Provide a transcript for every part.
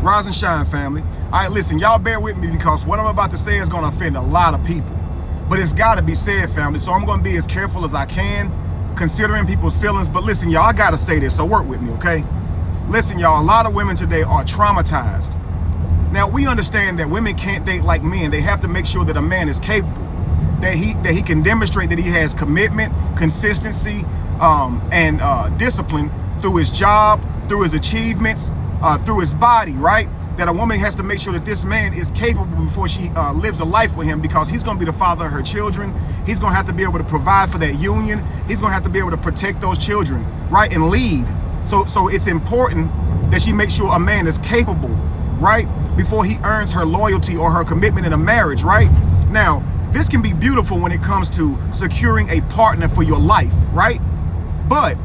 Rise and shine, family. All right, listen, y'all bear with me because what I'm about to say is going to offend a lot of people. But it's got to be said, family. So I'm going to be as careful as I can, considering people's feelings. But listen, y'all, I got to say this, so work with me, okay? Listen, y'all, a lot of women today are traumatized. Now, we understand that women can't date like men. They have to make sure that a man is capable, that he can demonstrate that he has commitment, consistency, and discipline through his job, through his achievements, through his body, right? That a woman has to make sure that this man is capable before she lives a life with him, because he's going to be the father of her children. He's going to have to be able to provide for that union. He's going to have to be able to protect those children, right? And lead. So it's important that she makes sure a man is capable, right? Before he earns her loyalty or her commitment in a marriage, right? Now, this can be beautiful when it comes to securing a partner for your life, right? But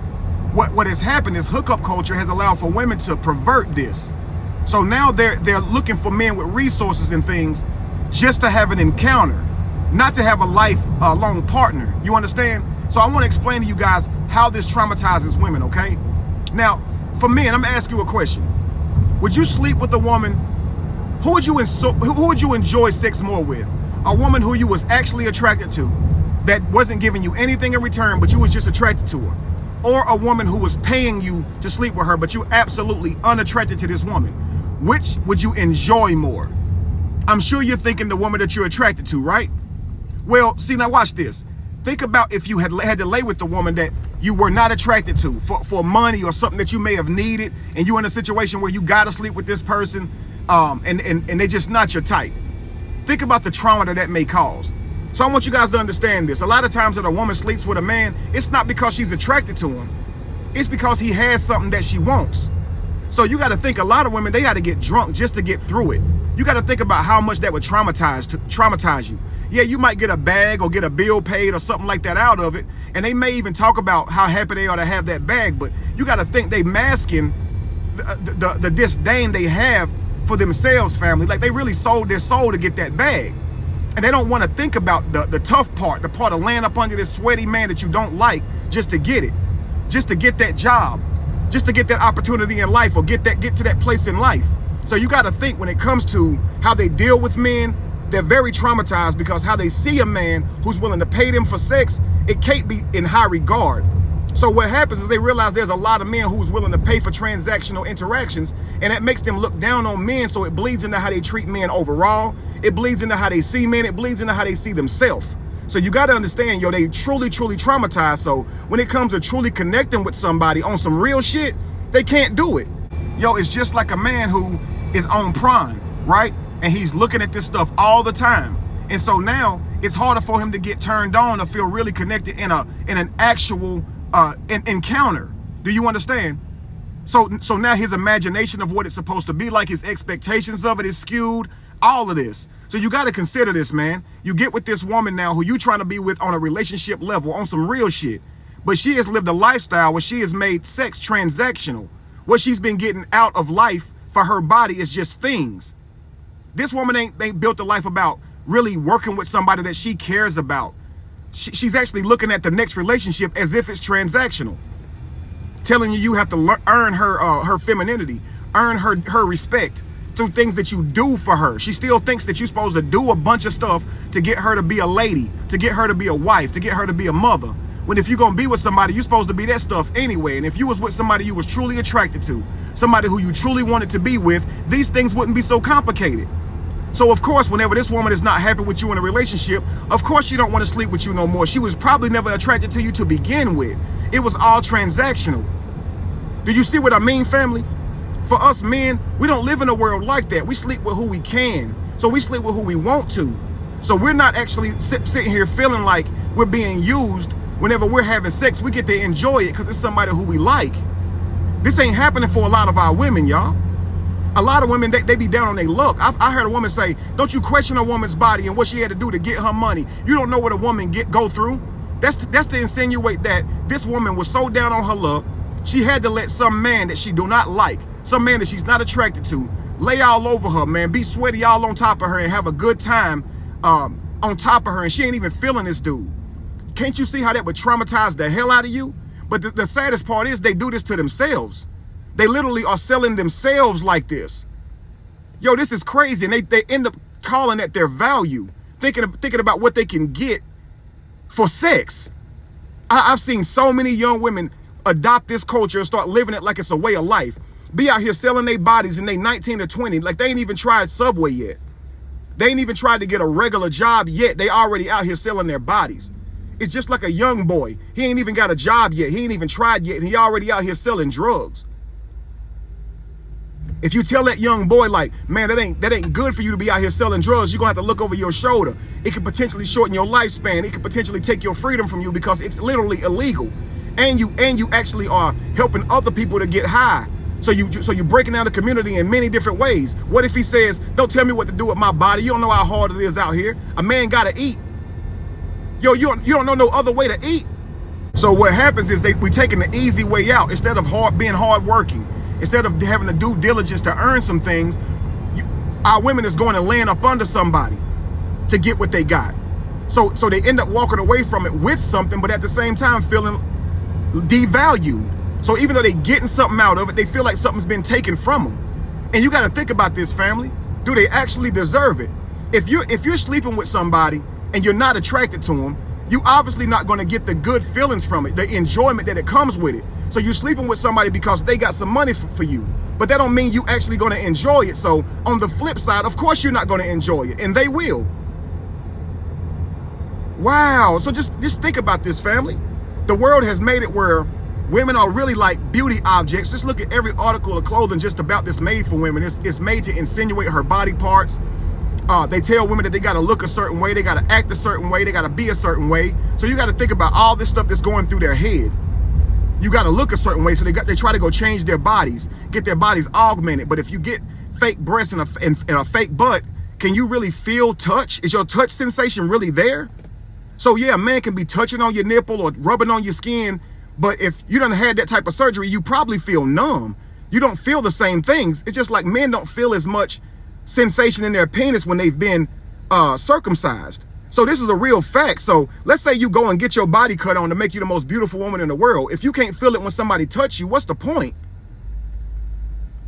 what has happened is hookup culture has allowed for women to pervert this. So now they're looking for men with resources and things just to have an encounter, not to have a lifelong partner. You understand? So I want to explain to you guys how this traumatizes women, okay? Now, for men, I'm gonna ask you a question. Would you sleep with a woman? Who would you enjoy sex more with? A woman who you was actually attracted to, that wasn't giving you anything in return, but you was just attracted to her? Or a woman who was paying you to sleep with her, but you're absolutely unattracted to this woman? Which would you enjoy more? I'm sure you're thinking the woman that you're attracted to, right? Well, see, now watch this. Think about if you had to lay with the woman that you were not attracted to for money or something that you may have needed, and you're in a situation where you gotta sleep with this person, and they just not your type. Think about the trauma that may cause. So I want you guys to understand this. A lot of times that a woman sleeps with a man, it's not because she's attracted to him. It's because he has something that she wants. So you got to think, a lot of women, they got to get drunk just to get through it. You got to think about how much that would traumatize you. Yeah, you might get a bag or get a bill paid or something like that out of it. And they may even talk about how happy they are to have that bag. But you got to think they masking the disdain they have for themselves, family. Like they really sold their soul to get that bag. And they don't want to think about the tough part, the part of laying up under this sweaty man that you don't like just to get it, just to get that job, just to get that opportunity in life, or get to that place in life. So you got to think, when it comes to how they deal with men, they're very traumatized, because how they see a man who's willing to pay them for sex, it can't be in high regard. So what happens is they realize there's a lot of men who's willing to pay for transactional interactions, and that makes them look down on men. So it bleeds into how they treat men overall. It bleeds into how they see men. It bleeds into how they see themselves. So you got to understand, yo, they truly traumatized. So when it comes to truly connecting with somebody on some real shit, they can't do it. Yo, it's just like a man who is on prime, right? And he's looking at this stuff all the time. And so now it's harder for him to get turned on or feel really connected in an actual encounter. Do you understand? So now his imagination of what it's supposed to be like, his expectations of it is skewed, all of this. So you got to consider this, man. You get with this woman now who you trying to be with on a relationship level, on some real shit, but she has lived a lifestyle where she has made sex transactional. What she's been getting out of life for her body is just things. This woman ain't built a life about really working with somebody that she cares about. She's actually looking at the next relationship as if it's transactional, telling you have to earn her femininity, earn her respect through things that you do for her. She still thinks that you're supposed to do a bunch of stuff to get her to be a lady, to get her to be a wife, to get her to be a mother. When if you're gonna be with somebody, you're supposed to be that stuff anyway. And if you was with somebody you was truly attracted to, somebody who you truly wanted to be with, these things wouldn't be so complicated. So of course, whenever this woman is not happy with you in a relationship, of course she don't want to sleep with you no more. She was probably never attracted to you to begin with. It was all transactional. Do you see what I mean, family? For us men, we don't live in a world like that. We sleep with who we can. So we sleep with who we want to. So we're not actually sitting here feeling like we're being used. Whenever we're having sex, we get to enjoy it because it's somebody who we like. This ain't happening for a lot of our women, y'all. A lot of women, they be down on their luck. I heard a woman say, don't you question a woman's body and what she had to do to get her money. You don't know what a woman go through. That's to insinuate that this woman was so down on her luck, she had to let some man that she do not like, some man that she's not attracted to, lay all over her, man, be sweaty all on top of her and have a good time on top of her, and she ain't even feeling this dude. Can't you see how that would traumatize the hell out of you? But the saddest part is they do this to themselves. They literally are selling themselves like this. Yo, this is crazy. And they end up calling that their value, thinking about what they can get for sex. I've seen so many young women adopt this culture and start living it like it's a way of life. Be out here selling their bodies and they 19 or 20, like they ain't even tried Subway yet. They ain't even tried to get a regular job yet. They already out here selling their bodies. It's just like a young boy. He ain't even got a job yet. He ain't even tried yet. And he already out here selling drugs. If you tell that young boy, like, man, that ain't good for you to be out here selling drugs, you're gonna have to look over your shoulder. It could potentially shorten your lifespan. It could potentially take your freedom from you because it's literally illegal. And you actually are helping other people to get high. So you're breaking down the community in many different ways. What if he says, don't tell me what to do with my body. You don't know how hard it is out here. A man gotta eat. Yo, you don't know no other way to eat. So what happens is we taking the easy way out instead of being hardworking. Instead of having to do diligence to earn some things, our women is going and laying up under somebody to get what they got. So they end up walking away from it with something, but at the same time feeling devalued. So even though they getting something out of it, they feel like something's been taken from them. And you got to think about this, family. Do they actually deserve it? If you're sleeping with somebody and you're not attracted to them, you obviously not going to get the good feelings from it, the enjoyment that it comes with it. So you're sleeping with somebody because they got some money for you, but that don't mean you actually going to enjoy it. So on the flip side, of course you're not going to enjoy it, and they will. Wow. So just think about this, family. The world has made it where women are really like beauty objects. Just look at every article of clothing just about this made for women. It's made to insinuate her body parts. They tell women that they got to look a certain way, they got to act a certain way, they got to be a certain way. So you got to think about all this stuff that's going through their head. You got to look a certain way, so they try to go change their bodies, get their bodies augmented. But if you get fake breasts and a fake butt, can you really feel touch? Is your touch sensation really there? So yeah, a man can be touching on your nipple or rubbing on your skin, but if you done had that type of surgery, you probably feel numb. You don't feel the same things. It's just like men don't feel as much sensation in their penis when they've been circumcised. So this is a real fact. So let's say you go and get your body cut on to make you the most beautiful woman in the world. If you can't feel it when somebody touch you, what's the point?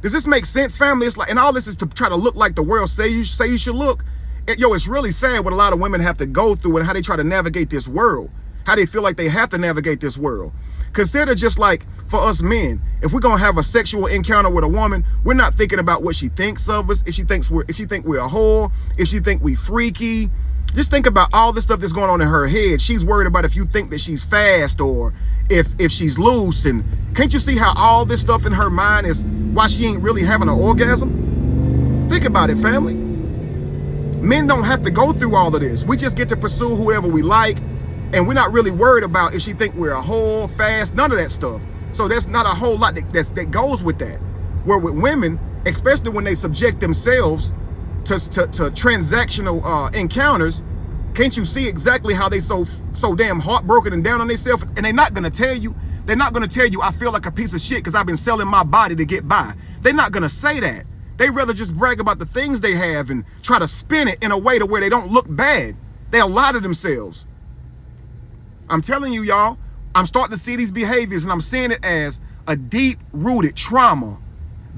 Does this make sense, family? It's like, and all this is to try to look like the world say you should look. It's really sad what a lot of women have to go through and how they try to navigate this world, how they feel like they have to navigate this world. Consider just like for us men, if we're gonna have a sexual encounter with a woman, we're not thinking about what she thinks of us, if she think we're a whore, if she think we freaky. Just think about all the stuff that's going on in her head. She's worried about if you think that she's fast or if she's loose. And can't you see how all this stuff in her mind is why she ain't really having an orgasm? Think about it, family. Men don't have to go through all of this. We just get to pursue whoever we like. And we're not really worried about if she think we're a whore, fast, none of that stuff. So there's not a whole lot that goes with that. Where with women, especially when they subject themselves to transactional encounters, can't you see exactly how they so damn heartbroken and down on themselves? And they're not gonna tell you, I feel like a piece of shit because I've been selling my body to get by. They're not gonna say that. They rather just brag about the things they have and try to spin it in a way to where they don't look bad. They'll lie to themselves. I'm telling you, y'all, I'm starting to see these behaviors and I'm seeing it as a deep-rooted trauma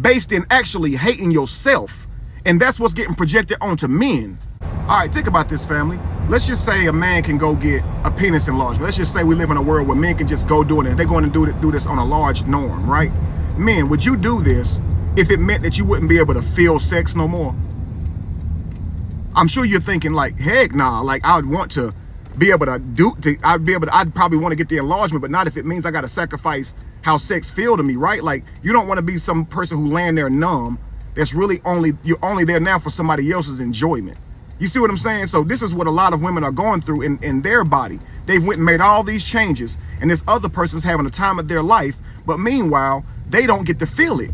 based in actually hating yourself. And that's what's getting projected onto men. All right, think about this, family. Let's just say a man can go get a penis enlargement. Let's just say we live in a world where men can just go doing it. They're going to do this on a large norm, right? Men, would you do this if it meant that you wouldn't be able to feel sex no more? I'm sure you're thinking like, heck nah, like I would want to be able to I'd probably want to get the enlargement, but not if it means I got to sacrifice how sex feel to me, right? Like you don't want to be some person who laying there numb. That's really you're only there now for somebody else's enjoyment. You see what I'm saying? So this is what a lot of women are going through in their body. They've went and made all these changes and this other person's having a time of their life, but meanwhile, they don't get to feel it.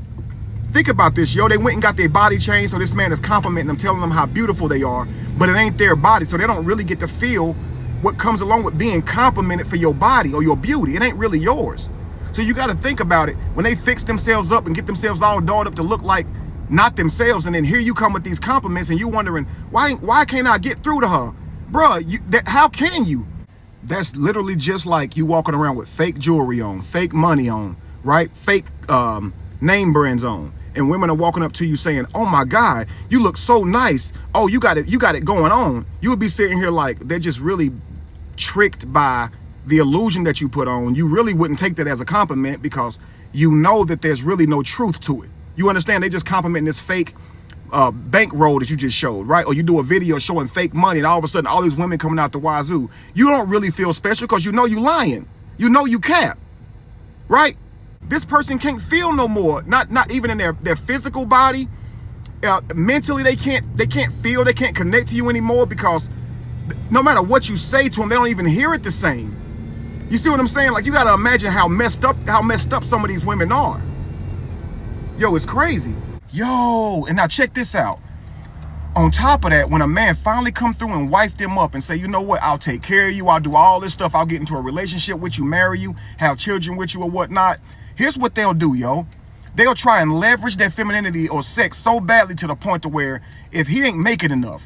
Think about this, yo. They went and got their body changed, so this man is complimenting them, telling them how beautiful they are, but it ain't their body, so they don't really get to feel what comes along with being complimented for your body or your beauty. It ain't really yours. So you got to think about it. When they fix themselves up and get themselves all dolled up to look like not themselves, and then here you come with these compliments and you wondering, why can't I get through to her? Bruh, how can you? That's literally just like you walking around with fake jewelry on, fake money on, right? Fake name brands on. and women are walking up to you saying, oh my God, you look so nice. Oh, you got it going on. You would be sitting here like they're just really tricked by the illusion that you put on. You really wouldn't take that as a compliment because you know that there's really no truth to it. You understand? They just complimenting this fake bankroll that you just showed, right? Or you do a video showing fake money and all of a sudden all these women coming out the wazoo. You don't really feel special because you know you lying. You know you cap, right? This person can't feel no more, not even in their physical body. Mentally, they can't feel, they can't connect to you anymore because no matter what you say to them, they don't even hear it the same. You see what I'm saying? Like, you gotta imagine how messed up some of these women are. Yo, it's crazy. Yo, and now check this out. On top of that, when a man finally come through and wife them up and say, you know what, I'll take care of you, I'll do all this stuff, I'll get into a relationship with you, marry you, have children with you or whatnot, here's what they'll do, yo. They'll try and leverage their femininity or sex so badly to the point to where if he ain't making enough,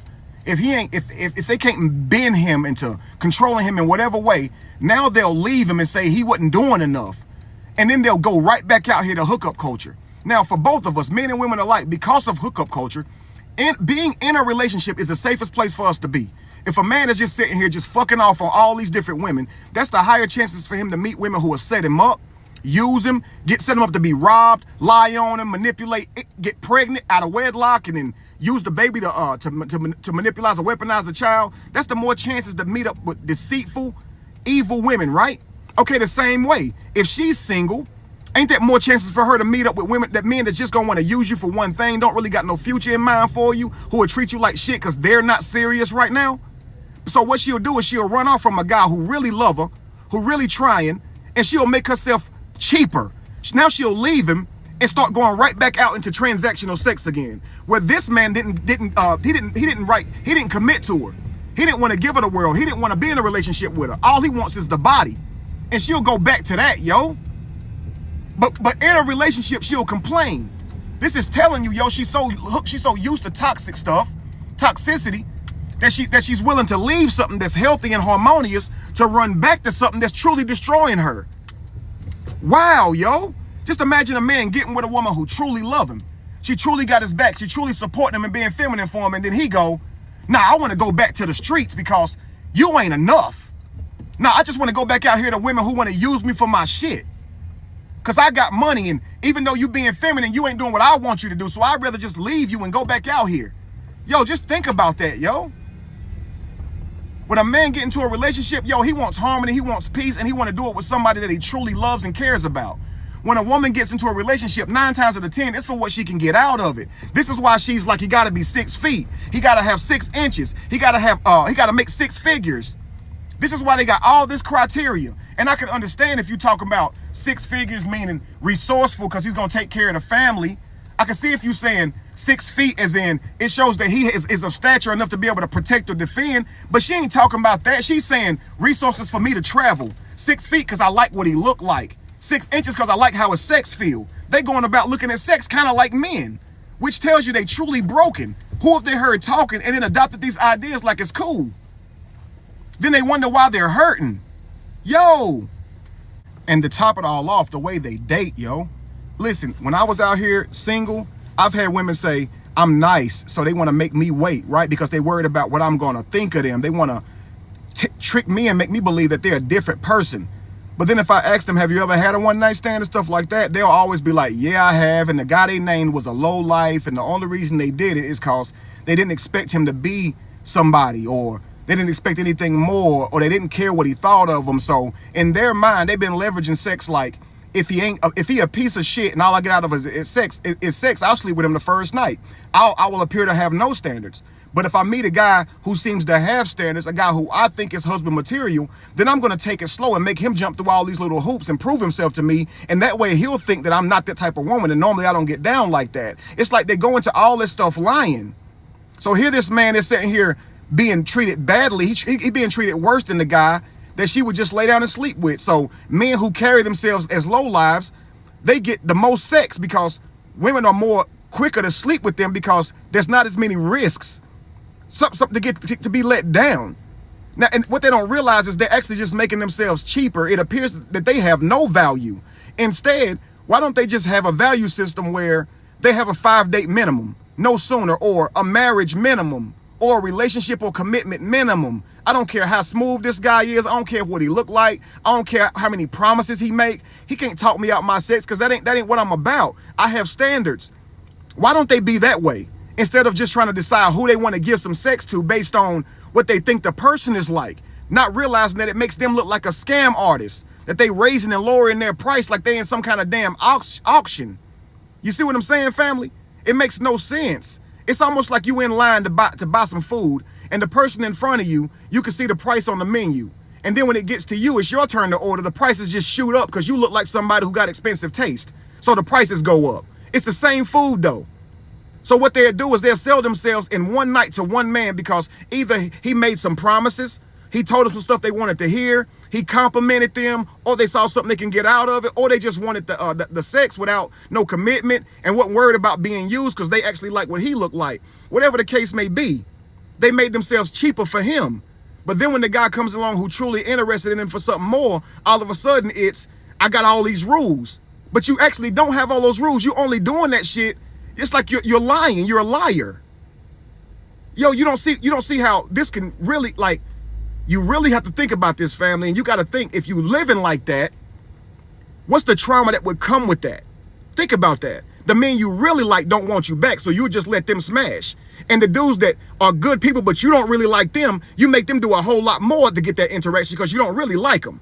if they can't bend him into controlling him in whatever way, now they'll leave him and say he wasn't doing enough. And then they'll go right back out here to hookup culture. Now, for both of us, men and women alike, because of hookup culture, being in a relationship is the safest place for us to be. If a man is just sitting here just fucking off on all these different women, that's the higher chances for him to meet women who will set him up, use him, set him up to be robbed, lie on him, manipulate, get pregnant out of wedlock, and then use the baby to manipulate or weaponize the child. That's the more chances to meet up with deceitful, evil women, right? Okay, the same way. If she's single, ain't that more chances for her to meet up with men that just gonna want to use you for one thing, don't really got no future in mind for you, who will treat you like shit because they're not serious right now? So what she'll do is she'll run off from a guy who really love her, who really trying, and she'll make herself cheaper. Now she'll leave him and start going right back out into transactional sex again, where this man didn't commit to her. He didn't want to give her the world. He didn't want to be in a relationship with her. All he wants is the body, and she'll go back to that, yo. But in a relationship, she'll complain. This is telling you, yo, she's so used to toxic stuff, toxicity, that she's willing to leave something that's healthy and harmonious to run back to something that's truly destroying her. Wow, yo. Just imagine a man getting with a woman who truly love him. She truly got his back. She truly supporting him and being feminine for him. And then he go, nah, I want to go back to the streets because you ain't enough. Nah, I just want to go back out here to women who want to use me for my shit. Because I got money, and even though you being feminine, you ain't doing what I want you to do. So I'd rather just leave you and go back out here. Yo, just think about that, yo. When a man get into a relationship, yo, he wants harmony, he wants peace, and he want to do it with somebody that he truly loves and cares about. When a woman gets into a relationship, 9 times out of 10, it's for what she can get out of it. This is why she's like, he got to be 6 feet. He got to have 6 inches. He got to make 6 figures. This is why they got all this criteria. And I can understand if you talk about 6 figures, meaning resourceful, because he's going to take care of the family. I can see if you saying 6 feet as in it shows that he is of stature enough to be able to protect or defend. But she ain't talking about that. She's saying resources for me to travel. 6 feet because I like what he looked like. 6 inches because I like how his sex feel. They going about looking at sex kind of like men, which tells you they truly broken. Who if they heard talking and then adopted these ideas like it's cool? Then they wonder why they're hurting. Yo. And to top it all off, the way they date, yo. Listen, when I was out here single, I've had women say, I'm nice, so they want to make me wait, right? Because they worried about what I'm going to think of them. They want to trick me and make me believe that they're a different person. But then if I ask them, have you ever had a one-night stand and stuff like that, they'll always be like, yeah, I have. And the guy they named was a low life. And the only reason they did it is because they didn't expect him to be somebody, or they didn't expect anything more, or they didn't care what he thought of them. So in their mind, they've been leveraging sex like, if he a piece of shit and all I get out of is sex, I'll sleep with him the first night. I will appear to have no standards. But if I meet a guy who seems to have standards, a guy who I think is husband material, then I'm going to take it slow and make him jump through all these little hoops and prove himself to me. And that way he'll think that I'm not that type of woman. And normally I don't get down like that. It's like they go into all this stuff lying. So here this man is sitting here being treated badly. He being treated worse than the guy that she would just lay down and sleep with. So men who carry themselves as low lives, they get the most sex because women are more quicker to sleep with them because there's not as many risks. Something to be let down. Now, and what they don't realize is they're actually just making themselves cheaper. It appears that they have no value. Instead, why don't they just have a value system where They have a 5-date minimum, no sooner, or a marriage minimum, or a relationship or commitment minimum. I don't care how smooth this guy is. I don't care what he look like. I don't care how many promises he make. He can't talk me out my sex, because that ain't what I'm about. I have standards. Why don't they be that way? Instead of just trying to decide who they want to give some sex to based on what they think the person is like, not realizing that it makes them look like a scam artist, that they raising and lowering their price like they in some kind of damn auction. You see what I'm saying, family? It makes no sense. It's almost like you in line to buy some food, and the person in front of you, you can see the price on the menu. And then when it gets to you, it's your turn to order. The prices just shoot up because you look like somebody who got expensive taste. So the prices go up. It's the same food though. So what they'll do is they'll sell themselves in one night to one man, because either he made some promises, he told them some stuff they wanted to hear, he complimented them, or they saw something they can get out of it, or they just wanted the sex without no commitment and wasn't worried about being used because they actually like what he looked like. Whatever the case may be, they made themselves cheaper for him. But then when the guy comes along who truly interested in him for something more, all of a sudden it's, I got all these rules. But you actually don't have all those rules. You're only doing that shit. It's like you're lying. You're a liar. Yo, you don't see how this can really, like, you really have to think about this, family. And you got to think, if you living like that, what's the trauma that would come with that? Think about that. The men you really like don't want you back, so you just let them smash. And the dudes that are good people, but you don't really like them, you make them do a whole lot more to get that interaction because you don't really like them.